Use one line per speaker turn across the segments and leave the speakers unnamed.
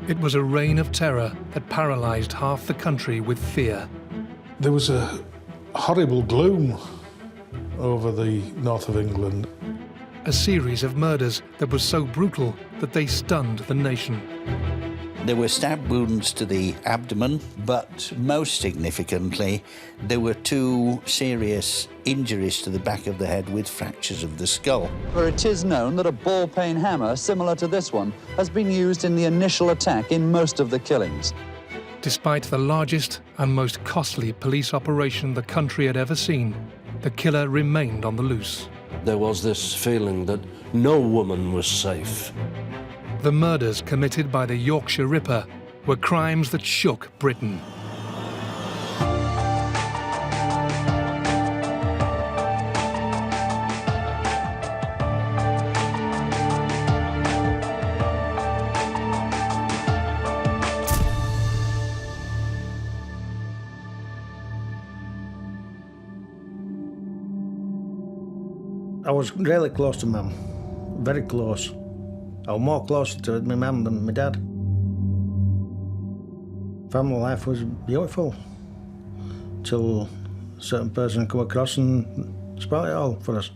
It was a reign of terror that paralysed half the country with fear.
There was a horrible gloom over the north of England.
A series of murders that was so brutal that they stunned the nation.
There were stab wounds to the abdomen, but most significantly, there were 2 serious injuries to the back of the head with fractures of the skull.
For it is known that a ball-peen hammer, similar to this one, has been used in the initial attack in most of the killings.
Despite the largest and most costly police operation the country had ever seen, the killer remained on the loose.
There was this feeling that no woman was safe.
The murders committed by the Yorkshire Ripper were crimes that shook Britain.
I was really close to Mum, very close. I was more close to my mum than my dad. Family life was beautiful, till a certain person come across and spoiled it all for us.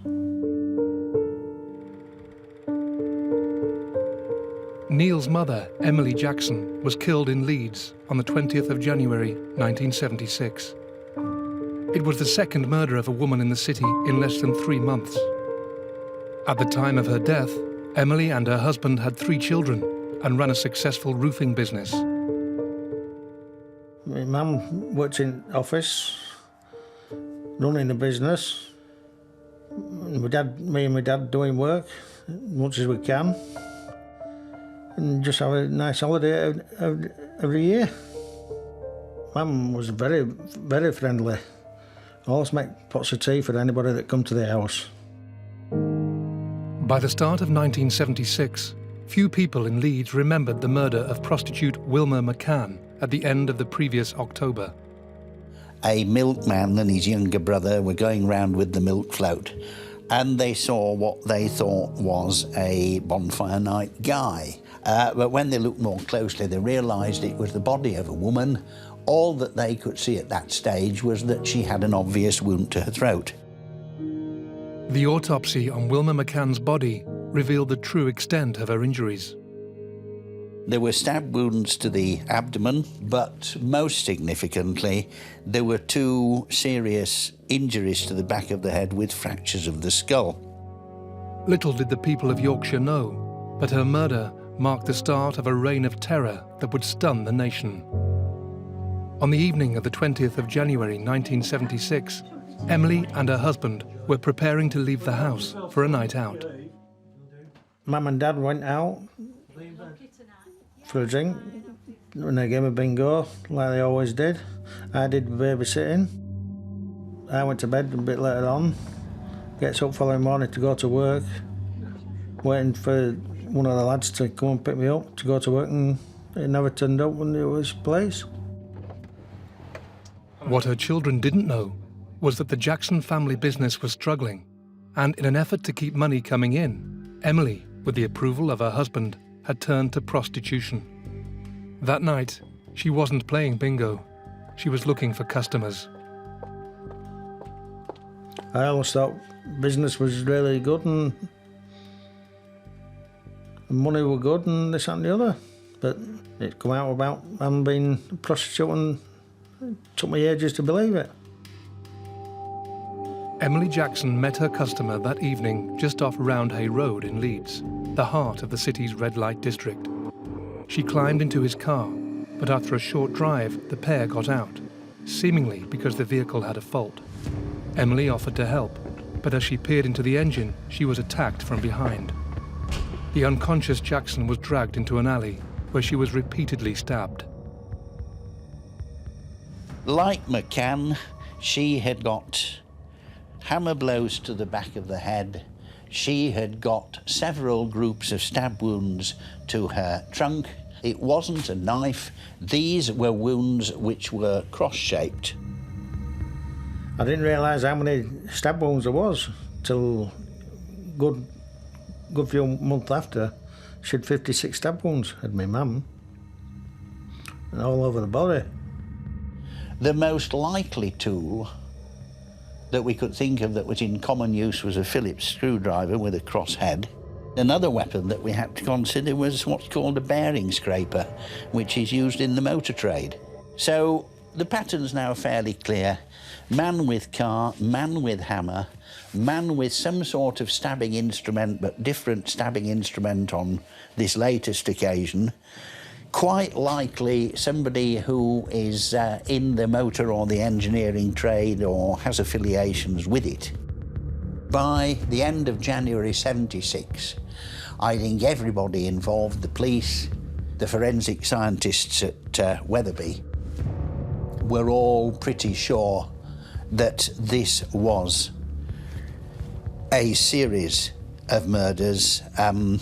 Neil's mother, Emily Jackson, was killed in Leeds on the 20th of January 1976. It was the second murder of a woman in the city in less than 3 months. At the time of her death, Emily and her husband had 3 children and ran a successful roofing business.
My mum worked in office, running a business. Me and my dad doing work as much as we can, and just have a nice holiday every year. Mum was very, very friendly. Always make pots of tea for anybody that come to the house.
By the start of 1976, few people in Leeds remembered the murder of prostitute Wilma McCann at the end of the previous October.
A milkman and his younger brother were going round with the milk float, and they saw what they thought was a bonfire night guy. But when they looked more closely, they realised it was the body of a woman. All that they could see at that stage was that she had an obvious wound to her throat.
The autopsy on Wilma McCann's body revealed the true extent of her injuries.
There were stab wounds to the abdomen, but most significantly, there were 2 serious injuries to the back of the head with fractures of the skull.
Little did the people of Yorkshire know, but her murder marked the start of a reign of terror that would stun the nation. On the evening of the 20th of January 1976, Emily and her husband were preparing to leave the house for a night out.
Mum and Dad went out for a drink, and they gave me bingo, like they always did. I did babysitting. I went to bed a bit later on, gets up following morning to go to work, waiting for one of the lads to come and pick me up to go to work, and it never turned up when it was place.
What her children didn't know was that the Jackson family business was struggling, and in an effort to keep money coming in, Emily, with the approval of her husband, had turned to prostitution. That night, she wasn't playing bingo. She was looking for customers.
I always thought business was really good and money were good and this and the other, but it come out about I'm being a prostitute, and it took me ages to believe it.
Emily Jackson met her customer that evening just off Roundhay Road in Leeds, the heart of the city's red light district. She climbed into his car, but after a short drive, the pair got out, seemingly because the vehicle had a fault. Emily offered to help, but as she peered into the engine, she was attacked from behind. The unconscious Jackson was dragged into an alley, where she was repeatedly stabbed.
Like McCann, she had got hammer blows to the back of the head. She had got several groups of stab wounds to her trunk. It wasn't a knife. These were wounds which were cross-shaped.
I didn't realise how many stab wounds there was till good few months after. She had 56 stab wounds, had my mum. and all over the body.
The most likely tool that we could think of that was in common use was a Phillips screwdriver with a cross head. Another weapon that we had to consider was what's called a bearing scraper, which is used in the motor trade. So the pattern's now fairly clear. Man with car, man with hammer, man with some sort of stabbing instrument, but different stabbing instrument on this latest occasion. Quite likely somebody who is in the motor or the engineering trade or has affiliations with it. By the end of January '76, I think everybody involved, the police, the forensic scientists at Wetherby, were all pretty sure that this was a series of murders and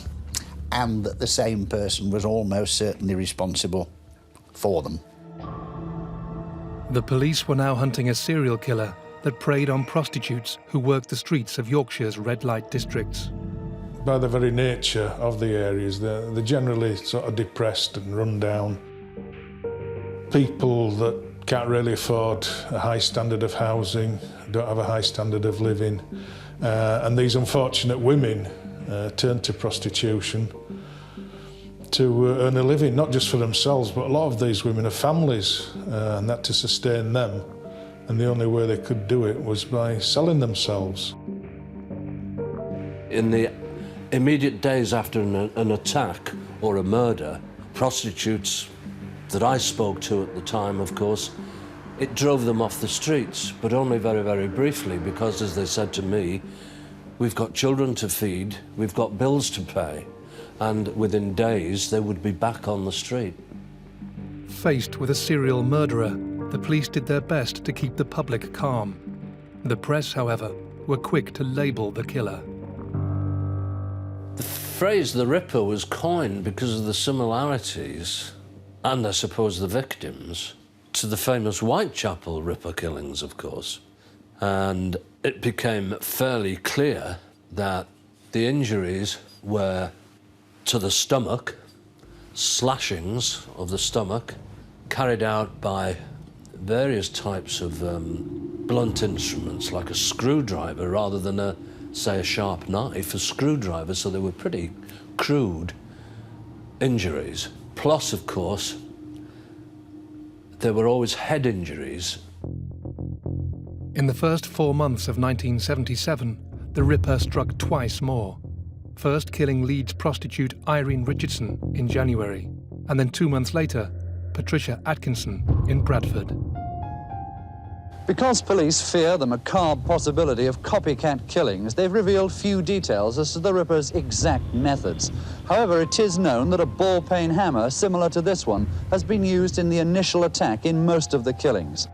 that the same person was almost certainly responsible for them.
The police were now hunting a serial killer that preyed on prostitutes who worked the streets of Yorkshire's red light districts.
By the very nature of the areas, they're generally sort of depressed and run down. People that can't really afford a high standard of housing, don't have a high standard of living, and these unfortunate women turn to prostitution to earn a living, not just for themselves, but a lot of these women have families, and that to sustain them. And the only way they could do it was by selling themselves.
In the immediate days after an attack or a murder, prostitutes that I spoke to at the time, of course, it drove them off the streets, but only very, very briefly, because, as they said to me, we've got children to feed, we've got bills to pay, and within days they would be back on the street.
Faced with a serial murderer, the police did their best to keep the public calm. The press, however, were quick to label the killer.
The phrase "the Ripper" was coined because of the similarities, and I suppose the victims, to the famous Whitechapel Ripper killings, of course. And it became fairly clear that the injuries were to the stomach, slashings of the stomach, carried out by various types of blunt instruments, like a screwdriver rather than say a sharp knife, a screwdriver, so they were pretty crude injuries. Plus, of course, there were always head injuries.
In the first 4 months of 1977, the Ripper struck twice more, first killing Leeds prostitute Irene Richardson in January, and then 2 months later, Patricia Atkinson in Bradford.
Because police fear the macabre possibility of copycat killings, they've revealed few details as to the Ripper's exact methods. However, it is known that a ball-peen hammer similar to this one has been used in the initial attack in most of the killings.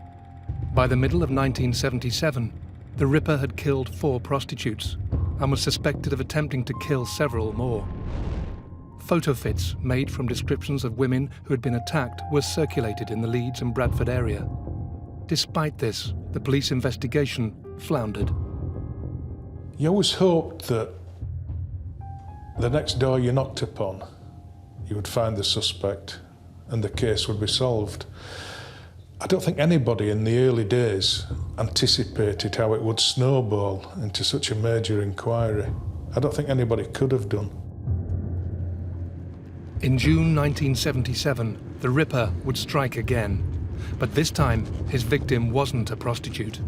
By the middle of 1977, the Ripper had killed 4 prostitutes and was suspected of attempting to kill several more. Photo fits made from descriptions of women who had been attacked were circulated in the Leeds and Bradford area. Despite this, the police investigation floundered.
You always hoped that the next door you knocked upon, you would find the suspect and the case would be solved. I don't think anybody in the early days anticipated how it would snowball into such a major inquiry. I don't think anybody could have done.
In June 1977, the Ripper would strike again, but this time his victim wasn't a prostitute.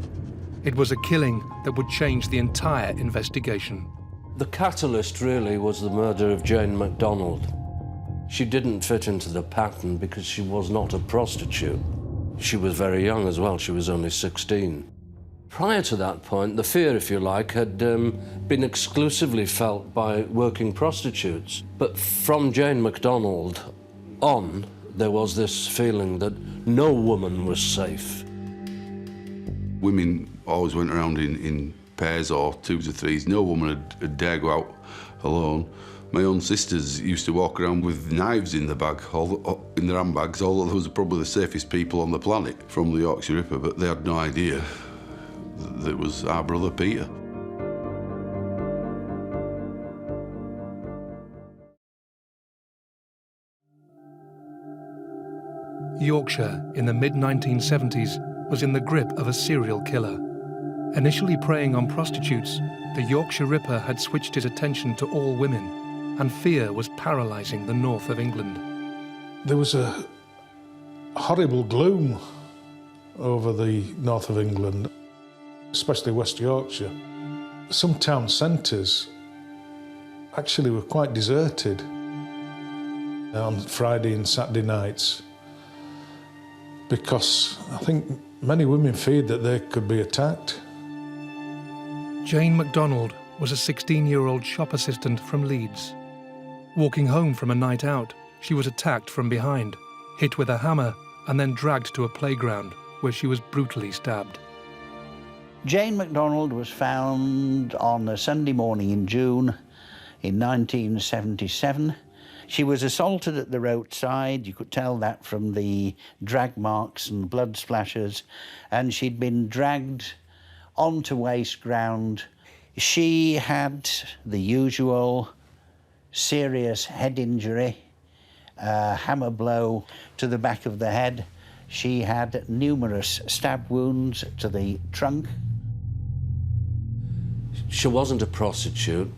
It was a killing that would change the entire investigation.
The catalyst really was the murder of Jane McDonald. She didn't fit into the pattern because she was not a prostitute. She was very young as well, she was only 16. Prior to that point, the fear, if you like, had been exclusively felt by working prostitutes. But from Jane McDonald on, there was this feeling that no woman was safe.
Women always went around in pairs or 2s or 3s. No woman would dare go out alone. My own sisters used to walk around with knives in their bag, in their handbags, although they was probably the safest people on the planet from the Yorkshire Ripper, but they had no idea that it was our brother Peter.
Yorkshire in the mid-1970s was in the grip of a serial killer. Initially preying on prostitutes, the Yorkshire Ripper had switched his attention to all women, and fear was paralysing the north of England.
There was a horrible gloom over the north of England, especially West Yorkshire. Some town centres actually were quite deserted on Friday and Saturday nights because I think many women feared that they could be attacked.
Jane McDonald was a 16-year-old shop assistant from Leeds. Walking home from a night out, she was attacked from behind, hit with a hammer, and then dragged to a playground where she was brutally stabbed.
Jane McDonald was found on a Sunday morning in June in 1977. She was assaulted at the roadside. You could tell that from the drag marks and blood splashes, and she'd been dragged onto waste ground. She had the usual serious head injury, a hammer blow to the back of the head. She had numerous stab wounds to the trunk.
She wasn't a prostitute.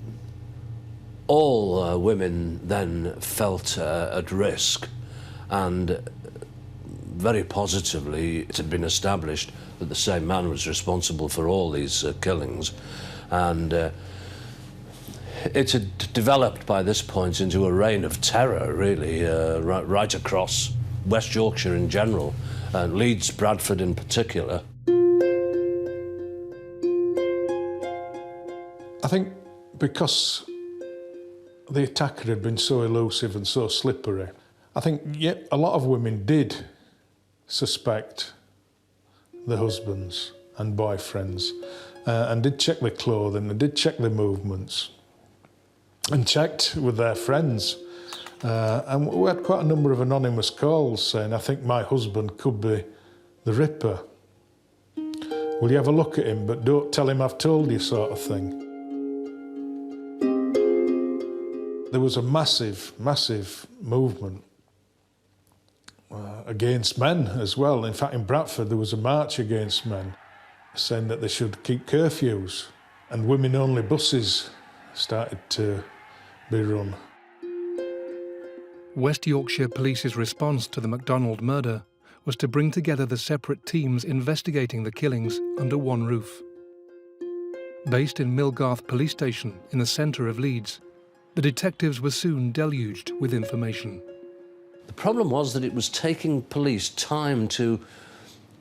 All women then felt at risk, and very positively it had been established that the same man was responsible for all these killings, and it had developed by this point into a reign of terror, really, right across West Yorkshire in general, and Leeds, Bradford in particular.
I think because the attacker had been so elusive and so slippery, I think a lot of women did suspect the husbands and boyfriends and did check their clothing and did check their movements and checked with their friends. And we had quite a number of anonymous calls saying, I think my husband could be the Ripper. Will you have a look at him, but don't tell him I've told you, sort of thing. There was a massive, massive movement against men as well. In fact, in Bradford, there was a march against men saying that they should keep curfews, and women-only buses started to be run.
West Yorkshire Police's response to the McDonald murder was to bring together the separate teams investigating the killings under one roof. Based in Millgarth Police Station in the centre of Leeds, the detectives were soon deluged with information.
The problem was that it was taking police time to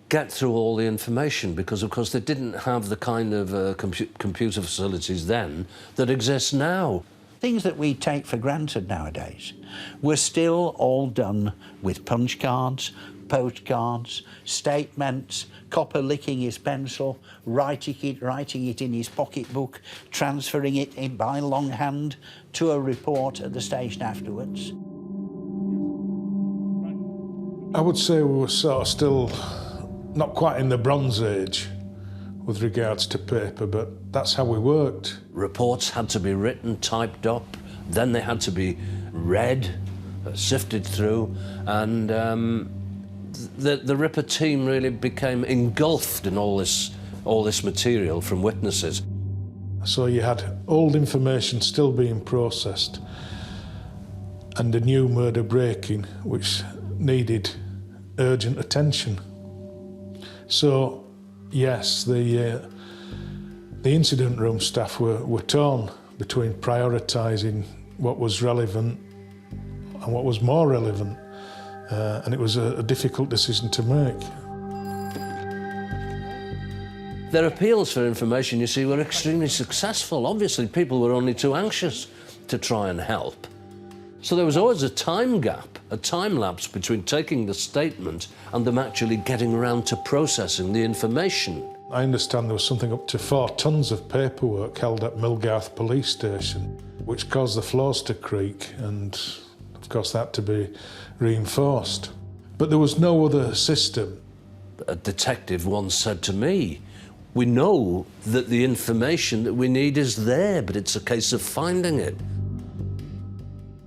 get through all the information because, of course, they didn't have the kind of computer facilities then that exist now.
Things that we take for granted nowadays were still all done with punch cards, postcards, statements, copper licking his pencil, writing it in his pocketbook, transferring it in by longhand to a report at the station afterwards.
I would say we were sort of still not quite in the Bronze Age with regards to paper, but that's how we worked.
Reports had to be written, typed up, then they had to be read, sifted through, and the Ripper team really became engulfed in all this material from witnesses.
So you had old information still being processed and a new murder breaking which needed urgent attention. So yes, the incident room staff were torn between prioritising what was relevant and what was more relevant, and it was a difficult decision to make.
Their appeals for information, you see, were extremely successful. Obviously, people were only too anxious to try and help. So there was always a time gap, a time lapse between taking the statement and them actually getting around to processing the information.
I understand there was something up to 4 tons of paperwork held at Millgarth Police Station, which caused the floors to creak and, of course, that to be reinforced. But there was no other system.
A detective once said to me, "We know that the information that we need is there, but it's a case of finding it."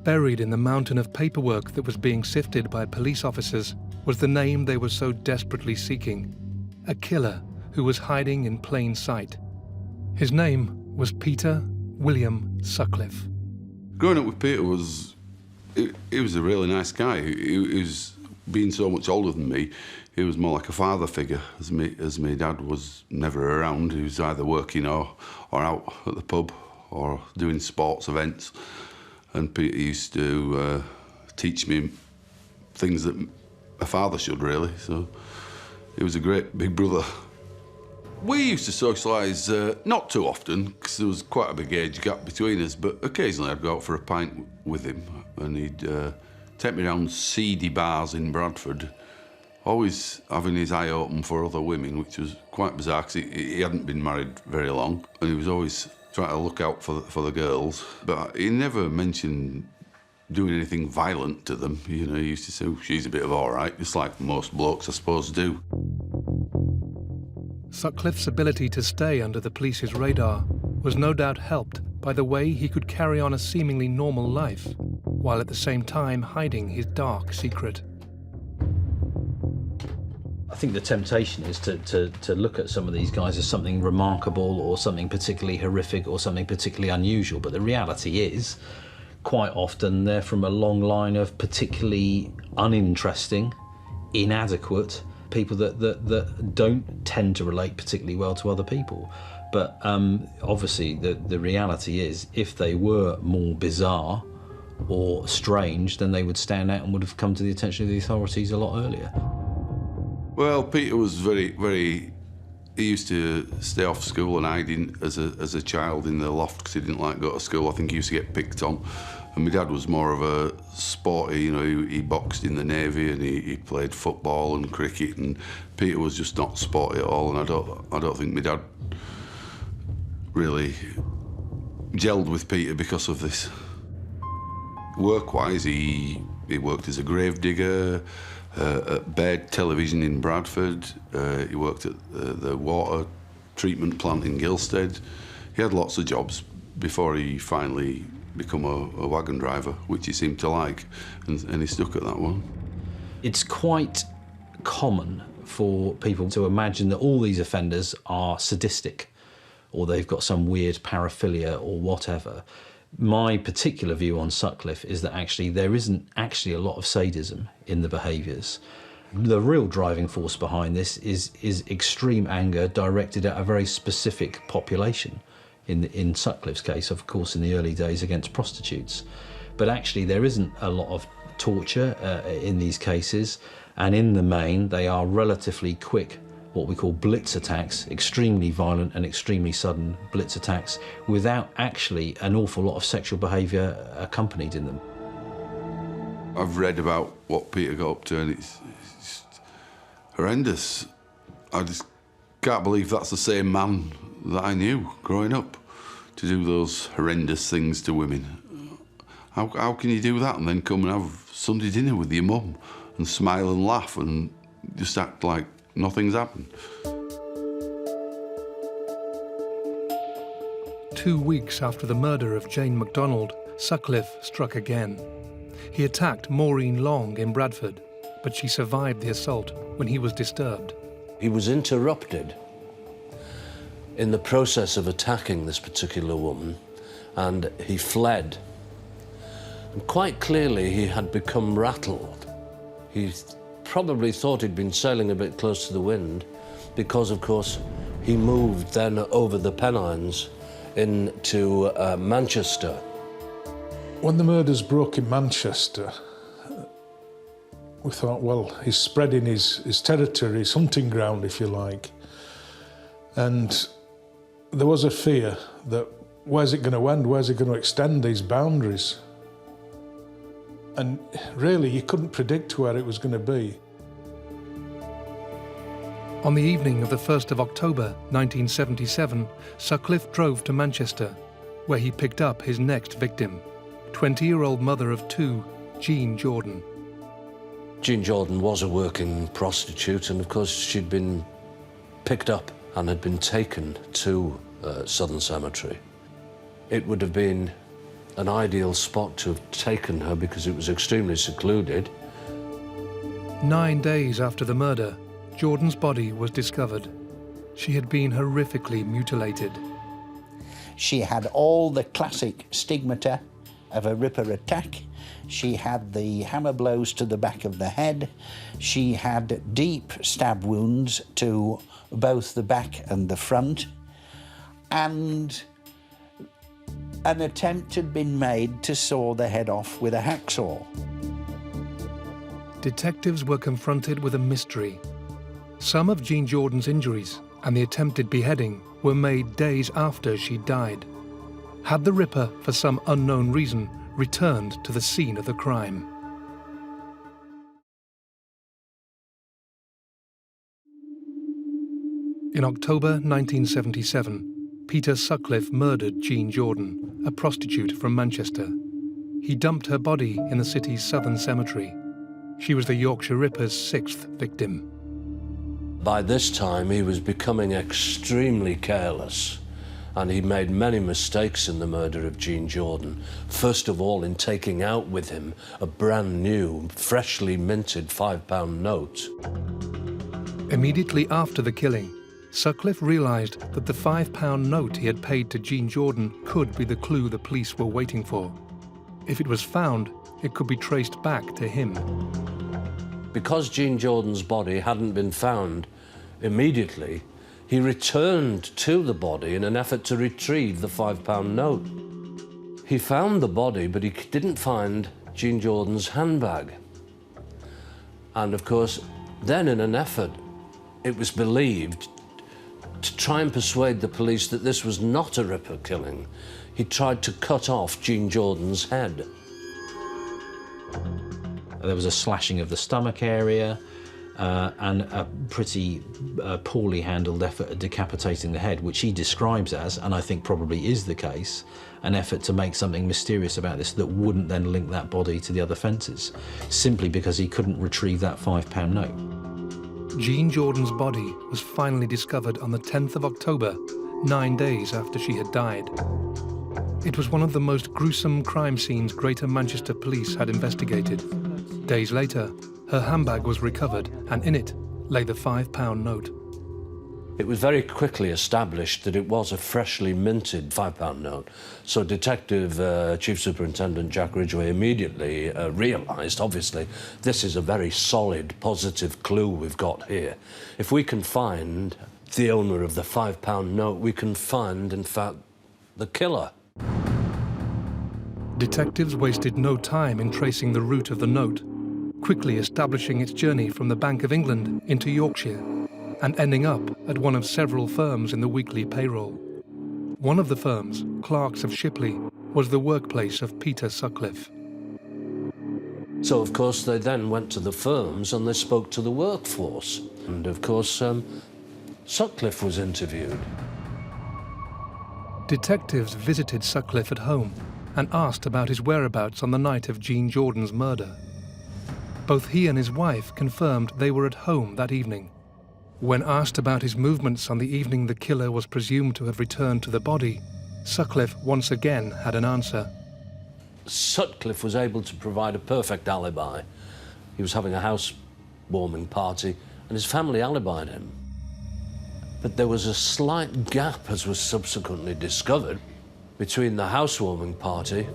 Buried in the mountain of paperwork that was being sifted by police officers was the name they were so desperately seeking, a killer who was hiding in plain sight. His name was Peter William Sutcliffe.
Growing up with Peter he was a really nice guy. He was, being so much older than me, he was more like a father figure, as my dad was never around. He was either working or out at the pub or doing sports events. And Peter used to teach me things that a father should, really. So he was a great big brother. We used to socialise not too often, because there was quite a big age gap between us, but occasionally I'd go out for a pint with him, and he'd take me around seedy bars in Bradford, always having his eye open for other women, which was quite bizarre, because he hadn't been married very long, and he was always trying to look out for the girls. But he never mentioned doing anything violent to them. You know, he used to say, oh, she's a bit of all right, just like most blokes, I suppose, do.
Sutcliffe's ability to stay under the police's radar was no doubt helped by the way he could carry on a seemingly normal life, while at the same time hiding his dark secret.
I think the temptation is to look at some of these guys as something remarkable or something particularly horrific or something particularly unusual, but the reality is, quite often they're from a long line of particularly uninteresting, inadequate people that don't tend to relate particularly well to other people. But obviously the reality is, if they were more bizarre or strange, then they would stand out and would have come to the attention of the authorities a lot earlier.
Well, Peter was very... He used to stay off school and hide as a child in the loft because he didn't like to go to school. I think he used to get picked on. And my dad was more of a sporty, you know, he boxed in the Navy and he played football and cricket, and Peter was just not sporty at all, and I don't think my dad really gelled with Peter because of this. Work-wise, he worked as a grave digger, at Bed Television in Bradford. He worked at the water treatment plant in Gilstead. He had lots of jobs before he finally become a wagon driver, which he seemed to like, and he stuck at that one.
It's quite common for people to imagine that all these offenders are sadistic, or they've got some weird paraphilia or whatever. My particular view on Sutcliffe is that actually there isn't actually a lot of sadism in the behaviours. The real driving force behind this is extreme anger directed at a very specific population. In Sutcliffe's case, of course, in the early days against prostitutes. But actually there isn't a lot of torture in these cases, and in the main they are relatively quick, what we call blitz attacks, extremely violent and extremely sudden blitz attacks, without actually an awful lot of sexual behaviour accompanied in them.
I've read about what Peter got up to, and it's horrendous. I just can't believe that's the same man that I knew growing up, to do those horrendous things to women. How can you do that and then come and have Sunday dinner with your mum and smile and laugh and just act like nothing's happened?
2 weeks after the murder of Jane McDonald, Sutcliffe struck again. He attacked Maureen Long in Bradford, but she survived the assault when he was disturbed.
He was interrupted in the process of attacking this particular woman, and he fled. And quite clearly he had become rattled. He probably thought he'd been sailing a bit close to the wind, because of course he moved then over the Pennines into Manchester.
When the murders broke in Manchester, we thought, well, he's spreading his territory, his hunting ground, if you like. And there was a fear that where's it going to end? Where's it going to extend these boundaries? And really, you couldn't predict where it was going to be.
On the evening of the 1st of October 1977, Sutcliffe drove to Manchester, where he picked up his next victim, 20-year-old mother of 2, Jean Jordan.
Jean Jordan was a working prostitute, and of course she'd been picked up and had been taken to Southern Cemetery. It would have been an ideal spot to have taken her because it was extremely secluded.
9 days after the murder, Jordan's body was discovered. She had been horrifically mutilated.
She had all the classic stigmata of a Ripper attack. She had the hammer blows to the back of the head. She had deep stab wounds to both the back and the front. And an attempt had been made to saw the head off with a hacksaw.
Detectives were confronted with a mystery. Some of Jean Jordan's injuries and the attempted beheading were made days after she died. Had the Ripper, for some unknown reason, returned to the scene of the crime? In October 1977, Peter Sutcliffe murdered Jean Jordan, a prostitute from Manchester. He dumped her body in the city's southern cemetery. She was the Yorkshire Ripper's 6th victim.
By this time, he was becoming extremely careless, and he made many mistakes in the murder of Jean Jordan. First of all, in taking out with him a brand new, freshly minted £5 note.
Immediately after the killing, Sutcliffe realised that the £5 note he had paid to Jean Jordan could be the clue the police were waiting for. If it was found, it could be traced back to him.
Because Jean Jordan's body hadn't been found immediately, he returned to the body in an effort to retrieve the £5 note. He found the body, but he didn't find Jean Jordan's handbag. And of course, then in an effort, it was believed, to try and persuade the police that this was not a Ripper killing, he tried to cut off Jean Jordan's head.
There was a slashing of the stomach area and a pretty poorly handled effort at decapitating the head, which he describes as, and I think probably is the case, an effort to make something mysterious about this that wouldn't then link that body to the other offences, simply because he couldn't retrieve that £5 note.
Jean Jordan's body was finally discovered on the 10th of October, 9 days after she had died. It was one of the most gruesome crime scenes Greater Manchester Police had investigated. Days later, her handbag was recovered, and in it lay the £5 note.
It was very quickly established that it was a freshly minted £5 note. So Detective Chief Superintendent Jack Ridgway immediately realised, obviously, this is a very solid, positive clue we've got here. If we can find the owner of the £5 note, we can find, in fact, the killer.
Detectives wasted no time in tracing the route of the note, quickly establishing its journey from the Bank of England into Yorkshire, and ending up at one of several firms in the weekly payroll. One of the firms, Clark's of Shipley, was the workplace of Peter Sutcliffe.
So, of course, they then went to the firms and they spoke to the workforce. And, of course, Sutcliffe was interviewed.
Detectives visited Sutcliffe at home and asked about his whereabouts on the night of Jean Jordan's murder. Both he and his wife confirmed they were at home that evening. When asked about his movements on the evening the killer was presumed to have returned to the body, Sutcliffe once again had an answer.
Sutcliffe was able to provide a perfect alibi. He was having a housewarming party and his family alibied him. But there was a slight gap, as was subsequently discovered, between the housewarming party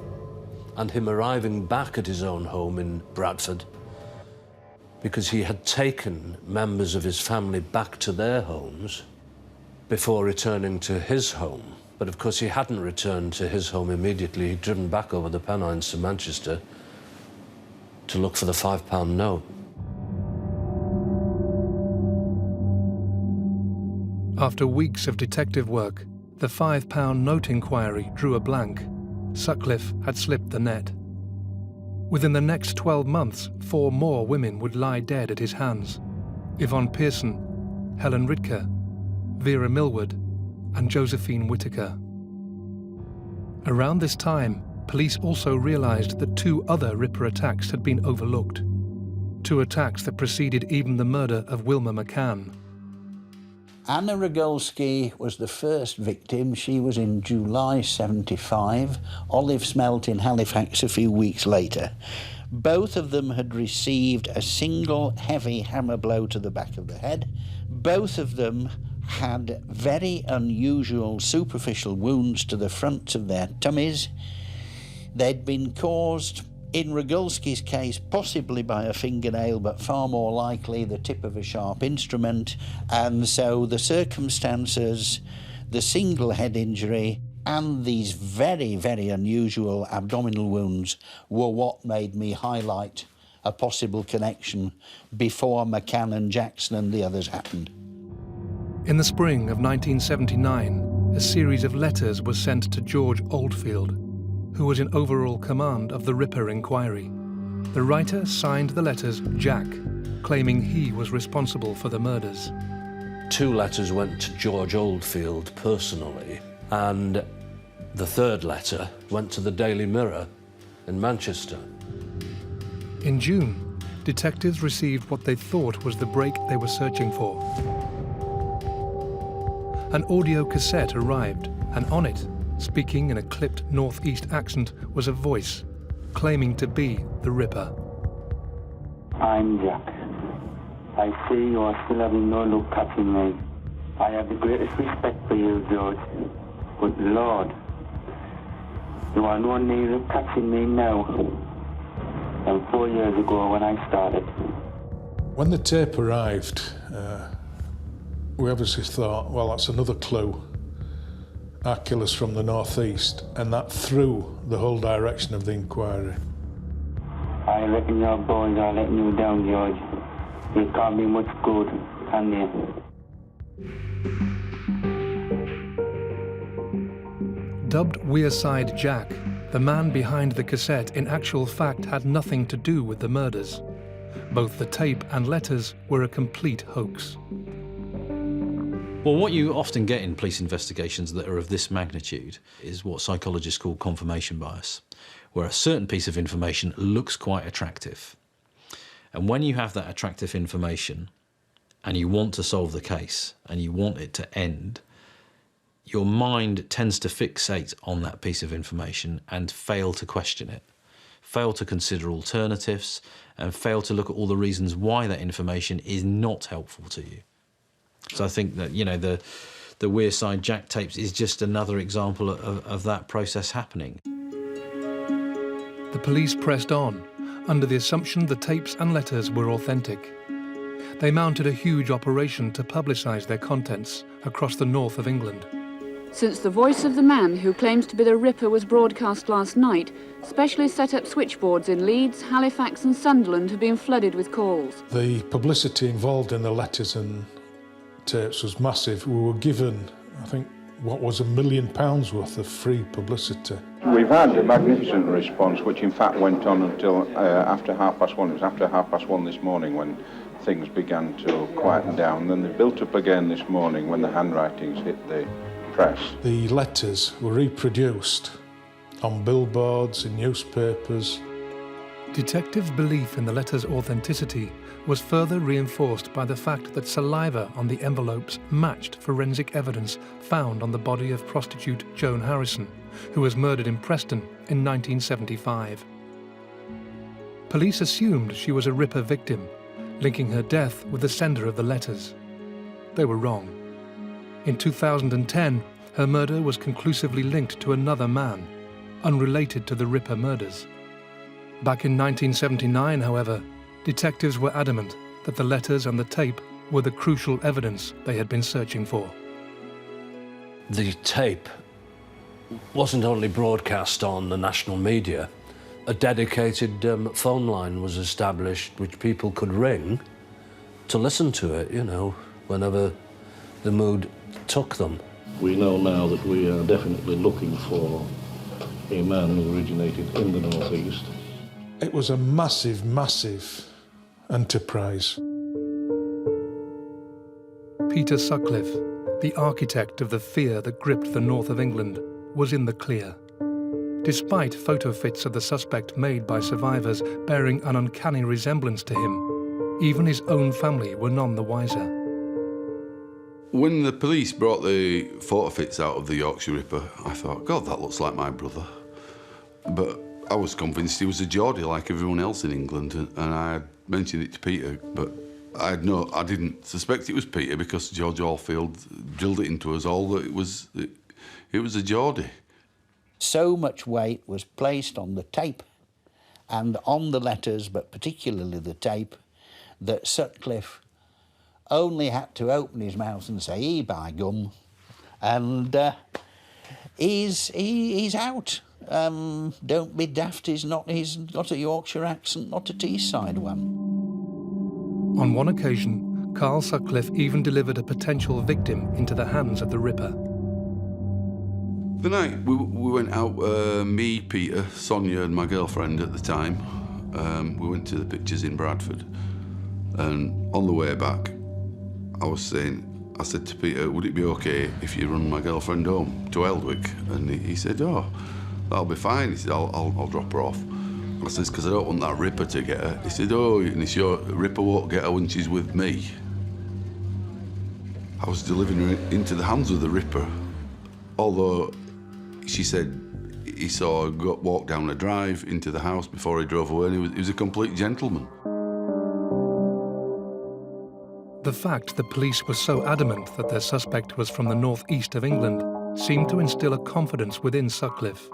and him arriving back at his own home in Bradford, because he had taken members of his family back to their homes before returning to his home. But of course he hadn't returned to his home immediately. He'd driven back over the Pennines to Manchester to look for the £5 note.
After weeks of detective work, the £5 note inquiry drew a blank. Sutcliffe had slipped the net. Within the next 12 months, 4 more women would lie dead at his hands. Yvonne Pearson, Helen Ritker, Vera Millward, and Josephine Whittaker. Around this time, police also realised that 2 other Ripper attacks had been overlooked. 2 attacks that preceded even the murder of Wilma McCann.
Anna Rogolski was the first victim. She was in July 75. Olive Smelt in Halifax a few weeks later. Both of them had received a single heavy hammer blow to the back of the head. Both of them had very unusual superficial wounds to the front of their tummies. They'd been caused, in Rogulski's case, possibly by a fingernail, but far more likely the tip of a sharp instrument. And so the circumstances, the single head injury, and these very, very unusual abdominal wounds were what made me highlight a possible connection before McCann and Jackson and the others happened.
In the spring of 1979, a series of letters was sent to George Oldfield, who was in overall command of the Ripper inquiry. The writer signed the letters Jack, claiming he was responsible for the murders.
2 letters went to George Oldfield personally, and the 3rd letter went to the Daily Mirror in Manchester.
In June, detectives received what they thought was the break they were searching for. An audio cassette arrived, and on it, speaking in a clipped northeast accent, was a voice claiming to be the Ripper.
I'm Jack. I see you are still having no luck catching me. I have the greatest respect for you, George. But Lord, you are no nearer catching me now than 4 years ago when I started.
When the tape arrived, we obviously thought, well, that's another clue. Our killer's from the northeast, and that threw the whole direction of the inquiry.
I reckon your boys are letting you down, George. You can't be much good, can you?
Dubbed Wearside Jack, the man behind the cassette in actual fact had nothing to do with the murders. Both the tape and letters were a complete hoax.
Well, what you often get in police investigations that are of this magnitude is what psychologists call confirmation bias, where a certain piece of information looks quite attractive. And when you have that attractive information and you want to solve the case and you want it to end, your mind tends to fixate on that piece of information and fail to question it, fail to consider alternatives, and fail to look at all the reasons why that information is not helpful to you. So I think that, you know, the Wearside Jack tapes is just another example of that process happening.
The police pressed on, under the assumption the tapes and letters were authentic. They mounted a huge operation to publicise their contents across the north of England.
Since the voice of the man who claims to be the Ripper was broadcast last night, specialists set up switchboards in Leeds, Halifax and Sunderland have been flooded with calls.
The publicity involved in the letters and tapes was massive. We were given, I think, what was £1 million worth of free publicity.
We've had a magnificent response, which in fact went on until after 1:30. It was after 1:30 this morning when things began to quieten down. Then they built up again this morning when the handwritings hit the press.
The letters were reproduced on billboards, in newspapers.
Detectives' belief in the letters' authenticity was further reinforced by the fact that saliva on the envelopes matched forensic evidence found on the body of prostitute Joan Harrison, who was murdered in Preston in 1975. Police assumed she was a Ripper victim, linking her death with the sender of the letters. They were wrong. In 2010, her murder was conclusively linked to another man, unrelated to the Ripper murders. Back in 1979, however, detectives were adamant that the letters and the tape were the crucial evidence they had been searching for.
The tape wasn't only broadcast on the national media. A dedicated phone line was established which people could ring to listen to it, you know, whenever the mood took them.
We know now that we are definitely looking for a man who originated in the northeast.
It was a massive, massive enterprise.
Peter Sutcliffe, the architect of the fear that gripped the north of England, was in the clear. Despite photo fits of the suspect made by survivors bearing an uncanny resemblance to him, even his own family were none the wiser.
When the police brought the photo fits out of the Yorkshire Ripper, I thought, God, that looks like my brother. But I was convinced he was a Geordie like everyone else in England, and I had mentioned it to Peter, but I didn't suspect it was Peter because George Allfield drilled it into us all that it was a Geordie.
So much weight was placed on the tape and on the letters, but particularly the tape, that Sutcliffe only had to open his mouth and say, "Ee, by gum," and he's out. Don't be daft, he's got a Yorkshire accent, not a Teesside one.
On one occasion, Carl Sutcliffe even delivered a potential victim into the hands of the Ripper.
The night we went out, me, Peter, Sonia and my girlfriend at the time, we went to the pictures in Bradford, and on the way back I said to Peter, would it be okay if you run my girlfriend home to Eldwick? And he said, oh, that'll be fine. He said, I'll drop her off. I said, because I don't want that Ripper to get her. He said, oh, and it's your Ripper won't get her when she's with me. I was delivering her into the hands of the Ripper, although she said he saw her walk down a drive into the house before he drove away, and he was a complete gentleman.
The fact the police were so adamant that their suspect was from the northeast of England seemed to instill a confidence within Sutcliffe.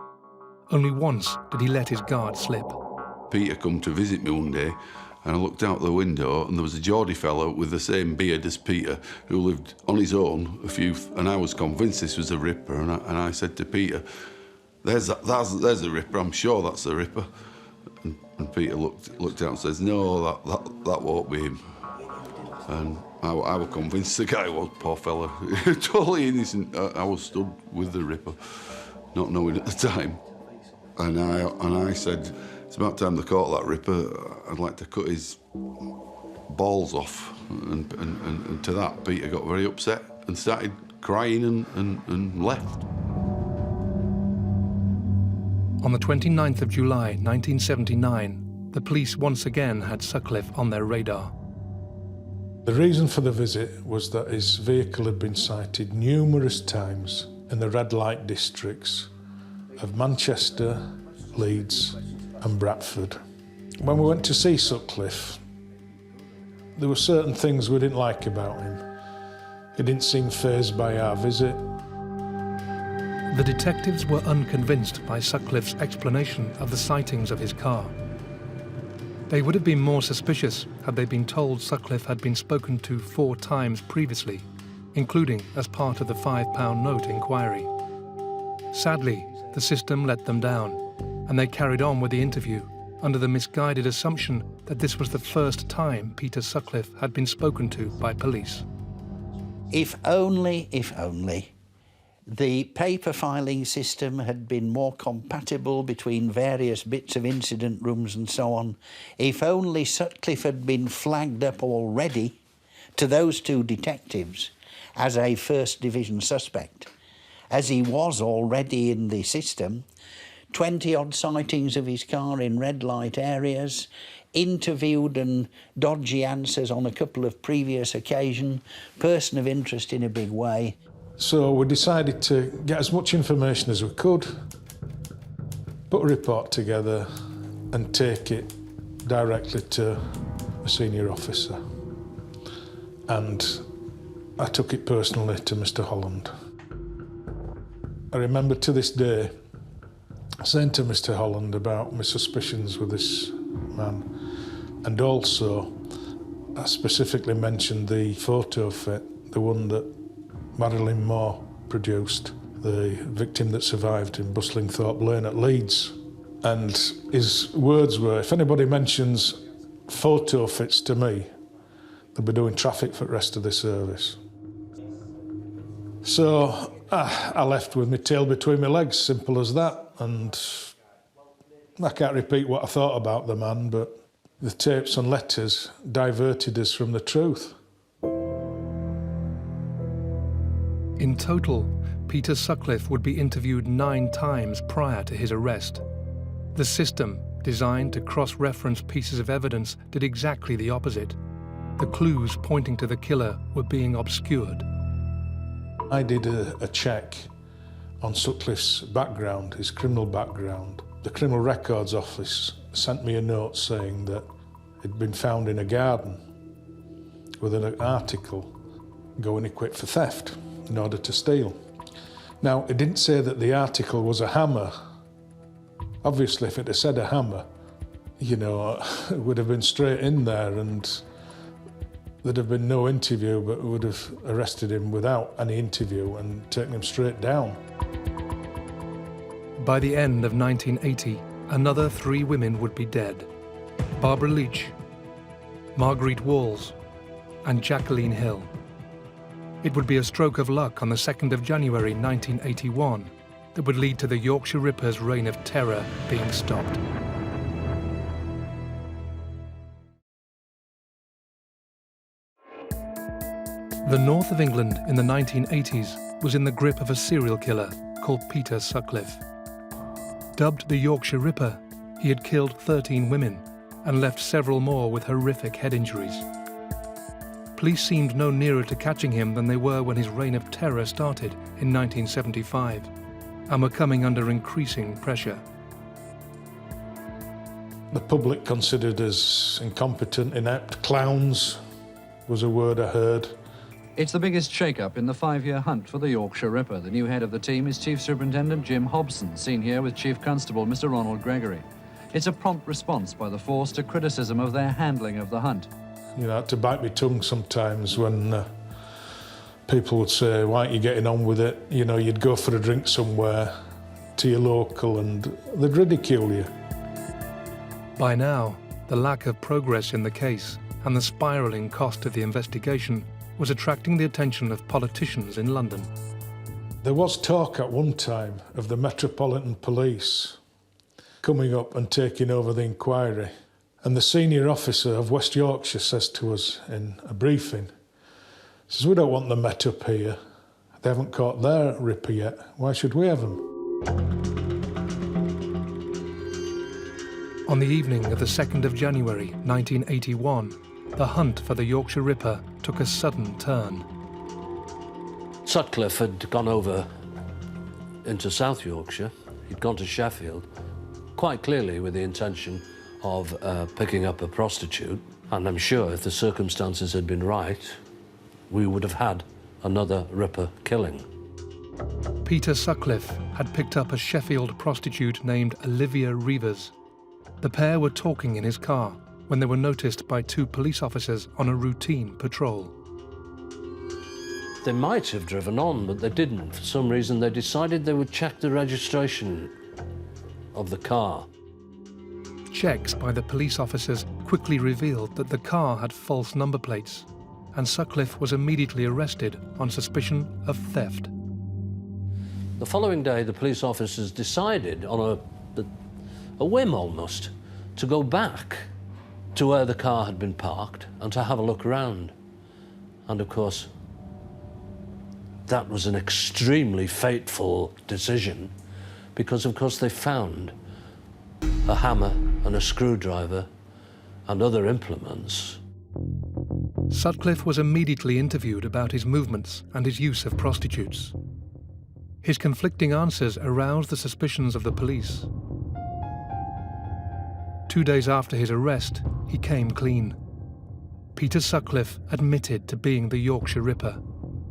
Only once did he let his guard slip.
Peter come to visit me one day, and I looked out the window, and there was a Geordie fellow with the same beard as Peter, who lived on his own and I was convinced this was a Ripper, and I said to Peter, there's a Ripper, I'm sure that's the Ripper. And Peter looked out and says, no, that won't be him. And I was convinced the guy was, poor fella. Totally innocent. I was stood with the Ripper, not knowing at the time. And I said, it's about time they caught that Ripper. I'd like to cut his balls off. And to that, Peter got very upset and started crying and left.
On the 29th of July, 1979, the police once again had Sutcliffe on their radar.
The reason for the visit was that his vehicle had been sighted numerous times in the red light districts of Manchester, Leeds and Bradford. When we went to see Sutcliffe, there were certain things we didn't like about him. He didn't seem fazed by our visit.
The detectives were unconvinced by Sutcliffe's explanation of the sightings of his car. They would have been more suspicious had they been told Sutcliffe had been spoken to 4 times previously, including as part of the £5 note inquiry. Sadly, the system let them down, and they carried on with the interview under the misguided assumption that this was the first time Peter Sutcliffe had been spoken to by police.
If only the paper filing system had been more compatible between various bits of incident rooms and so on. If only Sutcliffe had been flagged up already to those 2 detectives as a First Division suspect, as he was already in the system, 20-odd sightings of his car in red light areas, interviewed and dodgy answers on a couple of previous occasions, person of interest in a big way.
So we decided to get as much information as we could, put a report together and take it directly to a senior officer. And I took it personally to Mr. Holland. I remember to this day saying to Mr. Holland about my suspicions with this man, and also I specifically mentioned the photo fit, the one that Marilyn Moore produced, the victim that survived in Bustlingthorpe Lane at Leeds. And his words were, if anybody mentions photo fits to me, they'll be doing traffic for the rest of the service. So I left with my tail between my legs, simple as that. And I can't repeat what I thought about the man, but the tapes and letters diverted us from the truth.
In total, Peter Sutcliffe would be interviewed 9 times prior to his arrest. The system, designed to cross-reference pieces of evidence, did exactly the opposite. The clues pointing to the killer were being obscured.
I did a check on Sutcliffe's background, his criminal background, The Criminal Records Office sent me a note saying that it'd been found in a garden with an article going equipped for theft in order to steal. Now, it didn't say that the article was a hammer. Obviously, if it had said a hammer, you know, it would have been straight in there and there'd have been no interview, but we would have arrested him without any interview and taken him straight down.
By the end of 1980, another 3 women would be dead. Barbara Leach, Marguerite Walls, and Jacqueline Hill. It would be a stroke of luck on the 2nd of January 1981 that would lead to the Yorkshire Ripper's reign of terror being stopped. The north of England in the 1980s was in the grip of a serial killer called Peter Sutcliffe. Dubbed the Yorkshire Ripper, he had killed 13 women and left several more with horrific head injuries. Police seemed no nearer to catching him than they were when his reign of terror started in 1975, and were coming under increasing pressure.
The public considered us incompetent, inept, clowns was a word I heard.
It's the biggest shake-up in the 5-year hunt for the Yorkshire Ripper. The new head of the team is Chief Superintendent Jim Hobson, seen here with Chief Constable Mr. Ronald Gregory. It's a prompt response by the force to criticism of their handling of the hunt.
You know, I had to bite my tongue sometimes when people would say, why aren't you getting on with it? You know, you'd go for a drink somewhere to your local and they'd ridicule you.
By now, the lack of progress in the case and the spiralling cost of the investigation was attracting the attention of politicians in London.
There was talk at one time of the Metropolitan Police coming up and taking over the inquiry. And the senior officer of West Yorkshire says to us in a briefing, he says, we don't want the Met up here. They haven't caught their Ripper yet. Why should we have them?
On the evening of the 2nd of January 1981, the hunt for the Yorkshire Ripper took a sudden turn.
Sutcliffe had gone over into South Yorkshire. He'd gone to Sheffield, quite clearly with the intention of picking up a prostitute. And I'm sure if the circumstances had been right, we would have had another Ripper killing.
Peter Sutcliffe had picked up a Sheffield prostitute named Olivia Reevers. The pair were talking in his car when they were noticed by 2 police officers on a routine patrol.
They might have driven on, but they didn't. For some reason, they decided they would check the registration of the car.
Checks by the police officers quickly revealed that the car had false number plates, and Sutcliffe was immediately arrested on suspicion of theft.
The following day, the police officers decided, on a whim almost, to go back to where the car had been parked and to have a look around. And of course, that was an extremely fateful decision because, of course, they found a hammer and a screwdriver and other implements.
Sutcliffe was immediately interviewed about his movements and his use of prostitutes. His conflicting answers aroused the suspicions of the police. 2 days after his arrest, he came clean. Peter Sutcliffe admitted to being the Yorkshire Ripper,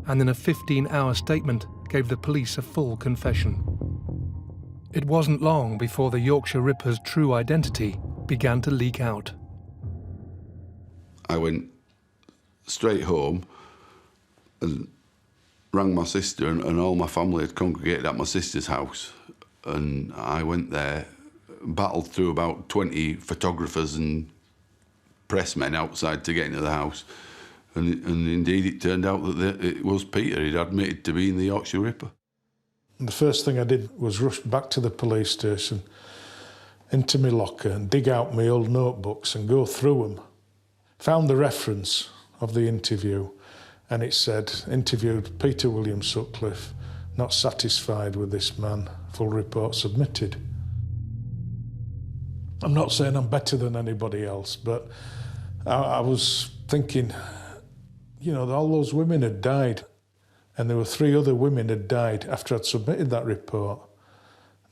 and in a 15-hour statement gave the police a full confession. It wasn't long before the Yorkshire Ripper's true identity began to leak out.
I went straight home and rang my sister, and all my family had congregated at my sister's house. And I went there, battled through about 20 photographers and pressmen outside to get into the house. And indeed, it turned out that it was Peter. He'd admitted to being the Yorkshire Ripper.
And the first thing I did was rush back to the police station, into my locker and dig out my old notebooks and go through them. Found the reference of the interview, and it said, interviewed Peter William Sutcliffe, not satisfied with this man, full report submitted. I'm not saying I'm better than anybody else, but I was thinking, you know, all those women had died, and there were 3 other women had died after I'd submitted that report.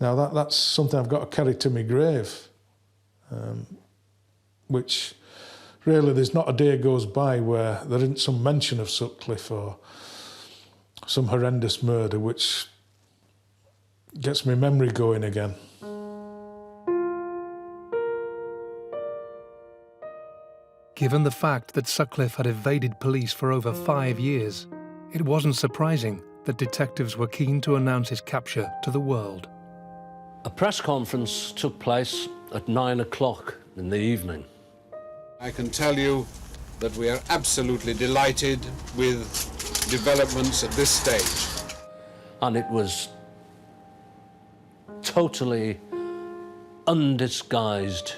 Now that's something I've got to carry to my grave, which really there's not a day goes by where there isn't some mention of Sutcliffe or some horrendous murder which gets my memory going again.
Given the fact that Sutcliffe had evaded police for over 5 years, it wasn't surprising that detectives were keen to announce his capture to the world.
A press conference took place at 9 o'clock in the evening.
I can tell you that we are absolutely delighted with developments at this stage.
And it was totally undisguised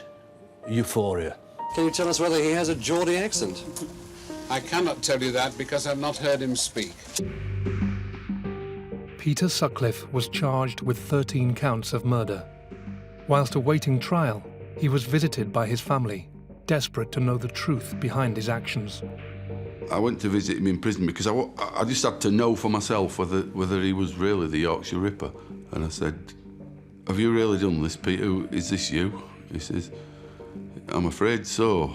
euphoria.
Can you tell us whether he has a Geordie accent?
I cannot tell you that because I've not heard him speak.
Peter Sutcliffe was charged with 13 counts of murder. Whilst awaiting trial, he was visited by his family, desperate to know the truth behind his actions.
I went to visit him in prison because I just had to know for myself whether he was really the Yorkshire Ripper. And I said, "Have you really done this, Peter? Is this you?" He says, "I'm afraid so."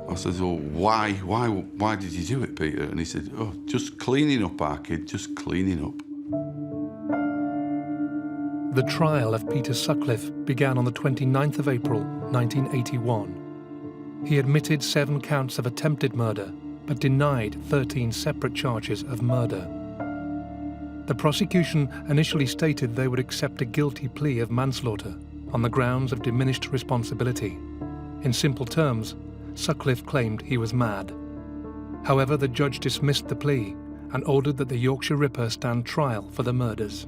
I said, "Well, why did you do it, Peter?" And he said, "Oh, just cleaning up, our kid, just cleaning up."
The trial of Peter Sutcliffe began on the 29th of April, 1981. He admitted 7 counts of attempted murder, but denied 13 separate charges of murder. The prosecution initially stated they would accept a guilty plea of manslaughter on the grounds of diminished responsibility. In simple terms, Sutcliffe claimed he was mad. However, the judge dismissed the plea and ordered that the Yorkshire Ripper stand trial for the murders.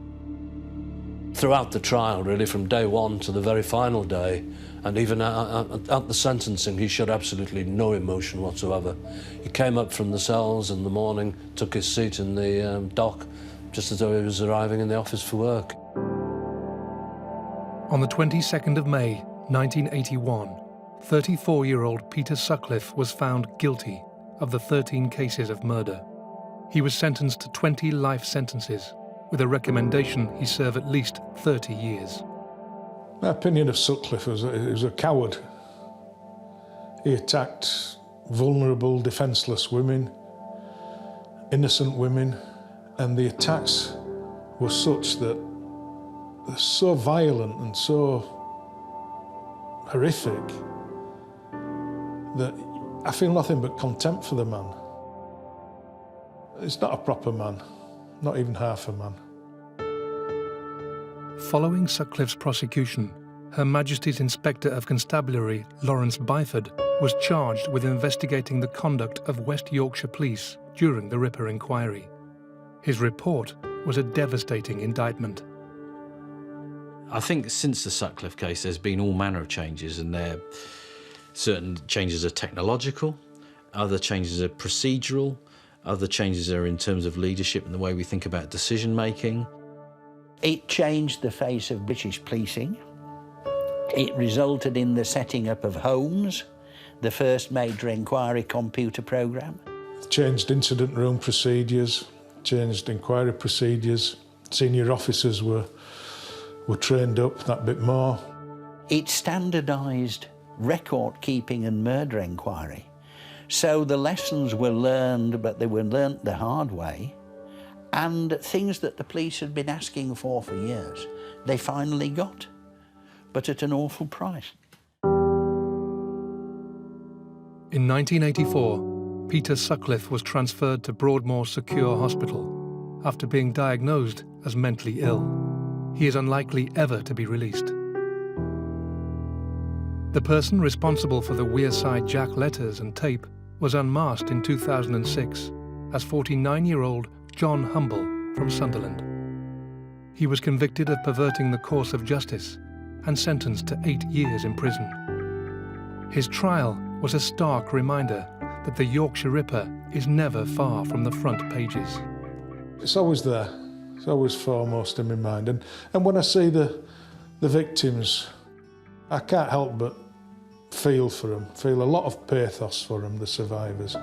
Throughout the trial, really, from day one to the very final day, and even at the sentencing, he showed absolutely no emotion whatsoever. He came up from the cells in the morning, took his seat in the dock, just as though he was arriving in the office for work.
On the 22nd of May, 1981, 34-year-old Peter Sutcliffe was found guilty of the 13 cases of murder. He was sentenced to 20 life sentences, with a recommendation he serve at least 30 years.
My opinion of Sutcliffe was that he was a coward. He attacked vulnerable, defenceless women, innocent women, and the attacks were such that they're so violent and so horrific that I feel nothing but contempt for the man. He's not a proper man, not even half a man.
Following Sutcliffe's prosecution, Her Majesty's Inspector of Constabulary, Lawrence Byford, was charged with investigating the conduct of West Yorkshire Police during the Ripper inquiry. His report was a devastating indictment.
I think since the Sutcliffe case, there's been all manner of changes, and certain changes are technological, other changes are procedural, other changes are in terms of leadership and the way we think about decision-making.
It changed the face of British policing. It resulted in the setting up of Hoax, the first major inquiry computer programme.
Changed incident room procedures, changed inquiry procedures. Senior officers were trained up that bit more.
It standardised record-keeping and murder inquiry. So the lessons were learned, but they were learnt the hard way. And things that the police had been asking for years, they finally got, but at an awful price.
In 1984, Peter Sutcliffe was transferred to Broadmoor Secure Hospital after being diagnosed as mentally ill. He is unlikely ever to be released. The person responsible for the Wearside Jack letters and tape was unmasked in 2006 as 49-year-old John Humble from Sunderland. He was convicted of perverting the course of justice and sentenced to 8 years in prison. His trial was a stark reminder that the Yorkshire Ripper is never far from the front pages.
It's always there. It's always foremost in my mind. And when I see the victims, I can't help but feel for them, feel a lot of pathos for them, the survivors.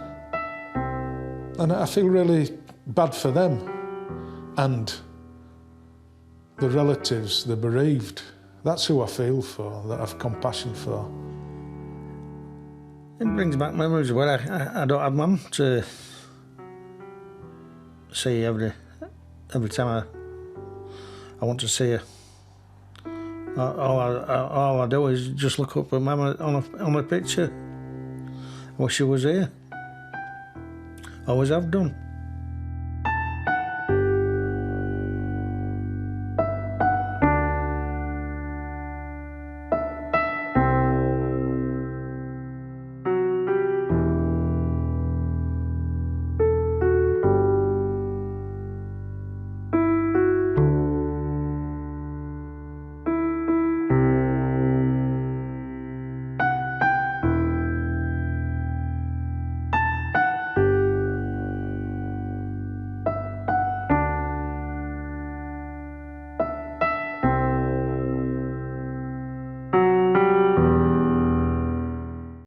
And I feel really bad for them and The relatives, the bereaved, that's who I feel for, that I have compassion for.
It brings back memories where I don't have mum to see every time I want to see her. All I do is just look up at mum on a picture. I wish she was here. Always have done.